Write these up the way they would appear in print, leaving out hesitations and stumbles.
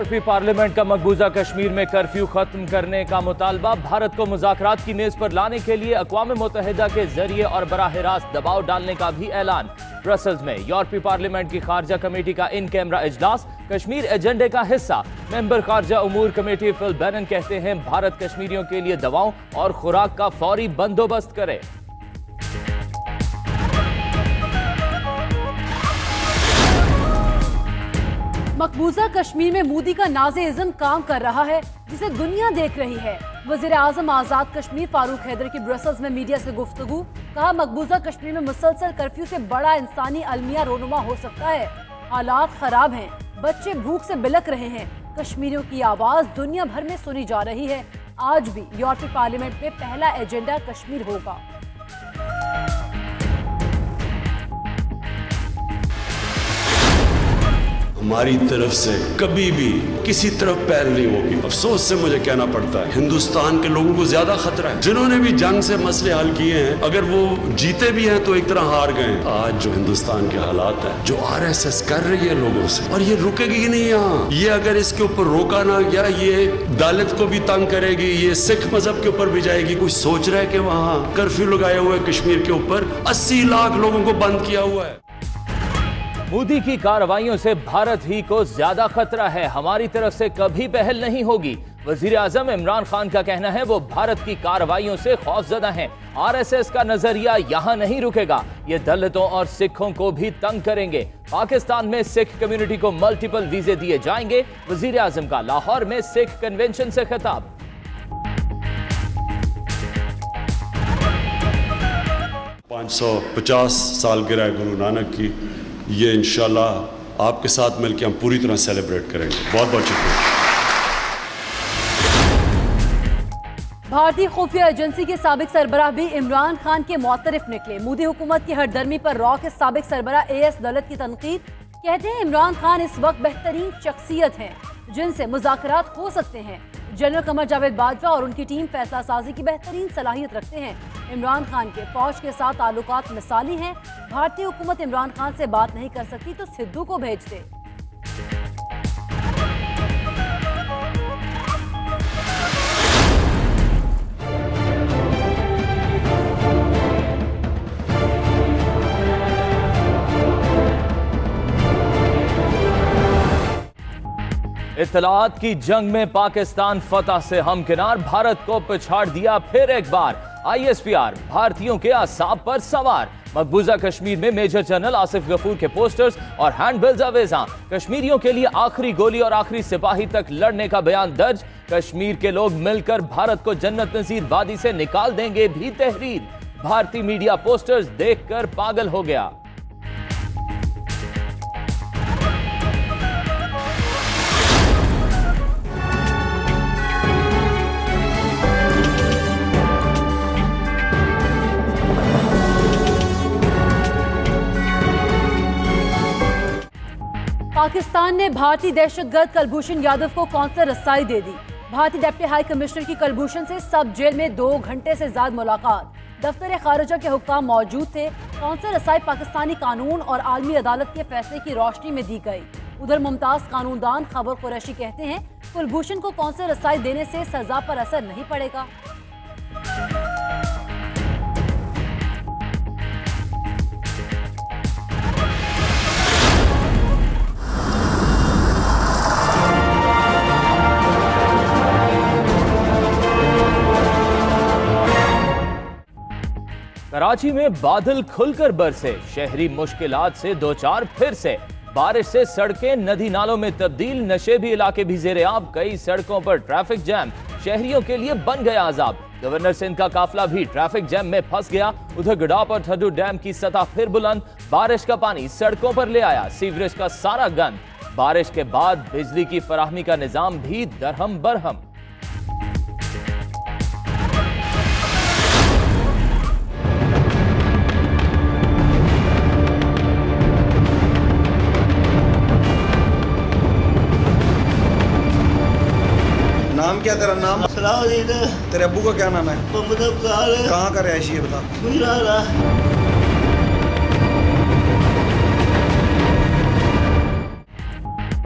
यूरोपीय पार्लियामेंट का मकबूजा कश्मीर में कर्फ्यू खत्म करने का मुतालबा। भारत को मुज़ाकरात की मेज पर लाने के लिए अक़वाम मुत्तहिदा के जरिए और बराह रास्त दबाव डालने का भी ऐलान। ब्रसल्स में यूरोपीय पार्लियामेंट की खारजा कमेटी का इन कैमरा इजलास कश्मीर एजेंडे का हिस्सा। मेंबर खारजा उमूर कमेटी फिल बैनन कहते हैं भारत कश्मीरियों के लिए दवाओं और खुराक का फौरी बंदोबस्त करे। मकबूजा कश्मीर में मोदी का नाज़े-इज़्म काम कर रहा है जिसे दुनिया देख रही है। वज़ीर आज़म आज़ाद कश्मीर फारूक हैदर की ब्रसल्स में मीडिया से गुफ्तगू। कहा, मकबूजा कश्मीर में मुसलसल कर्फ्यू से बड़ा इंसानी अलमिया रोनुमा हो सकता है। हालात खराब हैं, बच्चे भूख से बिलख रहे हैं। कश्मीरियों की आवाज़ दुनिया भर में सुनी जा रही है। आज भी यूरोपीय पार्लियामेंट में पहला एजेंडा कश्मीर होगा। हमारी तरफ से कभी भी किसी तरफ पहल नहीं होगी। अफसोस से मुझे कहना पड़ता है, हिंदुस्तान के लोगों को ज्यादा खतरा है। जिन्होंने भी जंग से मसले हल किए हैं, अगर वो जीते भी हैं तो एक तरह हार गए। आज जो हिंदुस्तान के हालात है, जो आरएसएस कर रही है लोगों से, और ये रुकेगी ही नहीं यहाँ। ये अगर इसके ऊपर रोका ना गया, ये दलित को भी तंग करेगी, ये सिख मजहब के ऊपर भी जाएगी। कोई सोच रहा है कि वहाँ कर्फ्यू लगाए हुए कश्मीर के ऊपर 80 लाख लोगों को बंद किया हुआ है। मोदी की कार्रवाइयों से भारत ही को ज्यादा खतरा है, हमारी तरफ से कभी पहल नहीं होगी। वजीर आजम इमरान खान का कहना है वो भारत की कार्रवाइयों से खौफजदा हैं। आरएसएस का नजरिया यहाँ नहीं रुकेगा, ये दलितों और सिखों को भी तंग करेंगे। पाकिस्तान में सिख कम्युनिटी को मल्टीपल वीजे दिए जाएंगे। वजीर आजम का लाहौर में सिख कन्वेंशन से खिताब। 550 सालगिरह गुरु नानक की, ये इंशाल्लाह आपके साथ मिलकर हम पूरी तरह सेलिब्रेट करेंगे। बहुत बहुत शुक्रिया। भारतीय खुफिया एजेंसी के साबिक सरबराह भी इमरान खान के मुअत्तरिफ निकले। मोदी हुकूमत की हरदर्मी पर रॉ के साबिक सरबराह एएस दौलत की तनकीद। कहते हैं इमरान खान इस वक्त बेहतरीन शख्सियत हैं जिनसे मुज़ाकरात हो सकते हैं। जनरल कमर जावेद बाजवा और उनकी टीम फैसला साजी की बेहतरीन सलाहियत रखते हैं। इमरान खान के फौज के साथ ताल्लुकात मिसाली हैं। भारतीय हुकूमत इमरान खान से बात नहीं कर सकती तो सिद्धू को भेज दे। इत्तलात की जंग में पाकिस्तान फतह से हमकिनार, भारत को पिछाड़ दिया फिर एक बार। आईएसपीआर भारतीयों के आसाब पर सवार। मकबूजा कश्मीर में मेजर जनरल आसिफ गफूर के पोस्टर्स और हैंडबिल्स अवेजा। कश्मीरियों के लिए आखिरी गोली और आखिरी सिपाही तक लड़ने का बयान दर्ज। कश्मीर के लोग मिलकर भारत को जन्नत नजीर वादी से निकाल देंगे भी तहरीर। भारतीय मीडिया पोस्टर्स देखकर पागल हो गया। पाकिस्तान ने भारतीय दहशतगर्द कुलभूषण यादव को कौंसलर रसाई दे दी। भारतीय डिप्टी हाई कमिश्नर की कुलभूषण से सब जेल में 2 घंटे से ज्यादा मुलाकात। दफ्तर खारिजा के हुक्काम मौजूद थे। कौंसलर रसाई पाकिस्तानी कानून और आलमी अदालत के फैसले की रोशनी में दी गई। उधर मुमताज कानूनदान खबर कुरैशी कहते हैं कुलभूषण को कौंसलर रसाई देने से सजा पर असर नहीं पड़ेगा। कराची में बादल खुलकर बरसे, शहरी मुश्किलात से दो चार फिर से। बारिश से सड़कें नदी नालों में तब्दील, नशेबी इलाके भी ज़ेर-ए-आब। कई सड़कों पर ट्रैफिक जैम, शहरियों के लिए बन गया अजाब। गवर्नर सिंध का काफिला भी ट्रैफिक जैम में फंस गया। उधर गडाप और ठड्डू डैम की सतह फिर बुलंद, बारिश का पानी सड़कों पर ले आया सीवरेज का सारा गंद। बारिश के बाद बिजली की फराहमी का निजाम भी दरहम बरहम। नाम क्या तेरा? नाम? तेरे अब्बू का क्या नाम है? कहाँ का रहायशी है बता।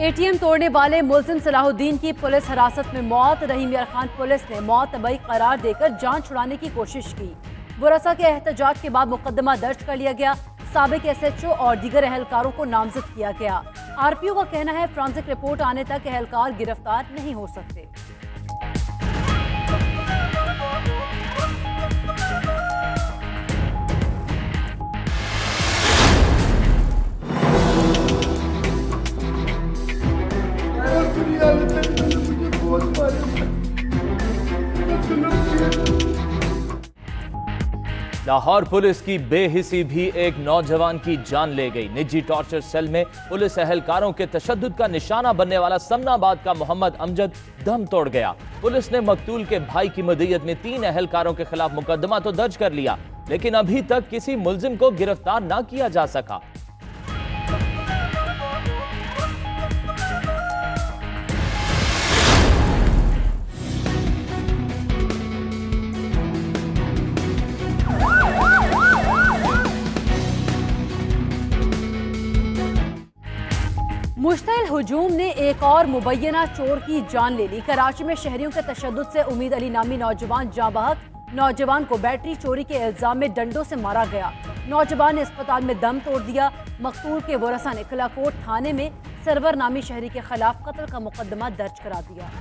एटीएम तोड़ने वाले मुल्जिम सलाहुद्दीन की पुलिस हिरासत में मौत। रहीम यार खान पुलिस ने मौत तबई करार देकर जान छुड़ाने की कोशिश की। बुरसा के एहतजाज के बाद मुकदमा दर्ज कर लिया गया। साबिक एसएचओ और दीगर एहलकारों को नामजद किया गया। आरपीओ का कहना है फॉरेंसिक रिपोर्ट आने तक एहलकार गिरफ्तार नहीं हो सकते। लाहौर पुलिस की बेहिसी भी एक नौजवान की जान ले गई। निजी टॉर्चर सेल में पुलिस एहलकारों के तशद्दुद का निशाना बनने वाला समनाबाद का मोहम्मद अमजद दम तोड़ गया। पुलिस ने मकतूल के भाई की मदईयत में 3 एहलकारों के खिलाफ मुकदमा तो दर्ज कर लिया, लेकिन अभी तक किसी मुल्जिम को गिरफ्तार न किया जा सका। मुश्तइल हुजूम ने एक और मुबैना चोर की जान ले ली। कराची में शहरियों के तशद्दुद से उम्मीद अली नामी नौजवान जाँ बहक। नौजवान को बैटरी चोरी के इल्जाम में डंडों से मारा गया। नौजवान ने अस्पताल में दम तोड़ दिया। मकतूल के वरसा ने खिलाकोट थाने में सरवर नामी शहरी के खिलाफ कत्ल का मुकदमा दर्ज करा दिया।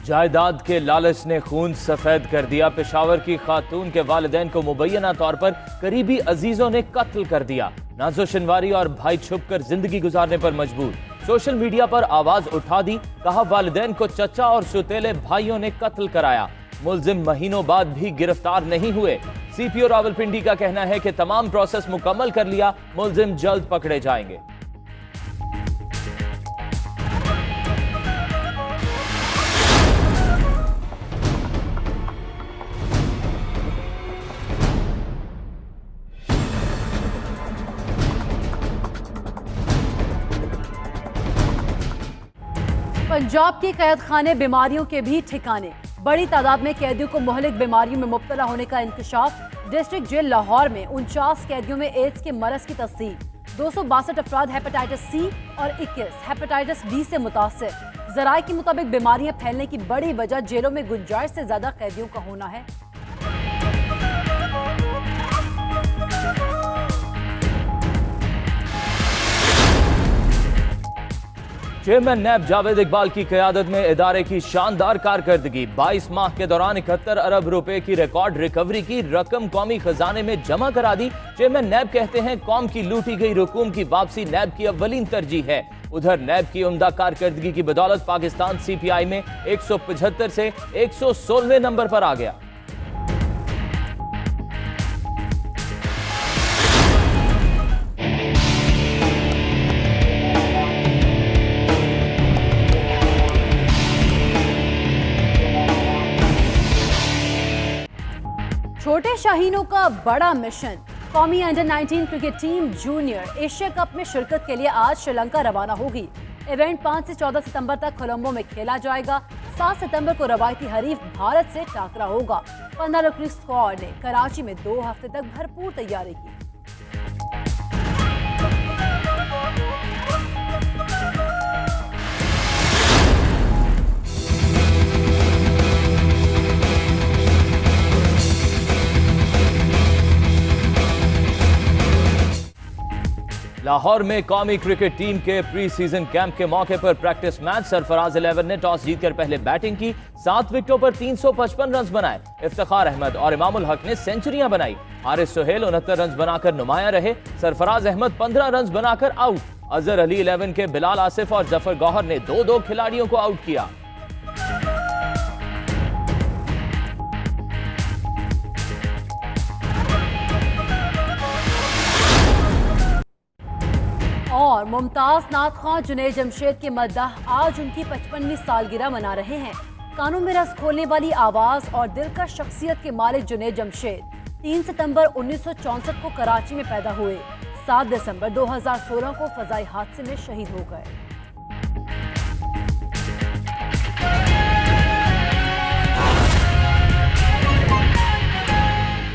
जायदाद के लालच ने खून सफेद कर दिया। पेशावर की खातून के वालिदैन को मुबैना तौर पर करीबी अजीजों ने कत्ल कर दिया। नाजो शनवारी और भाई छुपकर जिंदगी गुजारने पर मजबूर। सोशल मीडिया पर आवाज उठा दी, कहा वालिदैन को चचा और सुतेले भाइयों ने कत्ल कराया। मुल्जिम महीनों बाद भी गिरफ्तार नहीं हुए। सीपीओ रावलपिंडी का कहना है कि तमाम प्रोसेस मुकम्मल कर लिया, मुल्जिम जल्द पकड़े जाएंगे। पंजाब के कैद खाने बीमारियों के भी ठिकाने। बड़ी तादाद में कैदियों को मुहलिक बीमारियों में मुब्तला होने का इंकशाफ। डिस्ट्रिक्ट जेल लाहौर में 49 कैदियों में एड्स के मरज की तस्दीक। 262 अफराद हेपेटाइटिस सी और 21 हेपेटाइटिस बी से मुतासिर। जराए के मुताबिक बीमारियां फैलने की बड़ी वजह जेलों में गुंजाइश से ज्यादा कैदियों का होना है। चेयरमैन नैब जावेद इकबाल की क़यादत में इदारे की शानदार कारकर्दगी। 22 माह के दौरान 71 अरब रुपए की रिकॉर्ड रिकवरी की रकम कौमी खजाने में जमा करा दी। चेयरमैन नैब कहते हैं कौम की लूटी गई रकूम की वापसी नैब की अव्वलीन तरजीह है। उधर नैब की उम्दा कारकर्दगी की बदौलत पाकिस्तान CPI में 175 से 116वें नंबर पर आ गया। छोटे शाहीनों का बड़ा मिशन। कौमी under-19 cricket team junior Asia cup में शिरकत के लिए आज श्रीलंका रवाना होगी। इवेंट 5 से 14 सितंबर तक कोलंबो में खेला जाएगा। 7 सितंबर को रवायती हरीफ भारत से टाकरा होगा। 15 रुकनी स्क्वाड ने कराची में 2 हफ्ते तक भरपूर तैयारी की। लाहौर में कौमी क्रिकेट टीम के प्री सीजन कैंप के मौके पर प्रैक्टिस मैच। सरफराज 11 ने टॉस जीतकर पहले बैटिंग की। 7 विकेटों पर 355 रन बनाए। इफ्तिखार अहमद और इमामुल हक ने सेंचुरियां बनाई। हारिस सुहेल 69 रन बनाकर नुमाया रहे। सरफराज अहमद 15 रन बनाकर आउट। अजहर अली 11 के बिलाल आसिफ और जफर गौहर ने 2-2 खिलाड़ियों को आउट किया। और मुमताज नाथ खां जुनैद जमशेद के मद्दाह आज उनकी 55वीं सालगिरह मना रहे हैं। कानों में रस खोलने वाली आवाज और दिलकश शख्सियत के मालिक जुनैद जमशेद 3 सितंबर 1964 को कराची में पैदा हुए। 7 दिसंबर 2016 को फजाई हादसे में शहीद हो गए।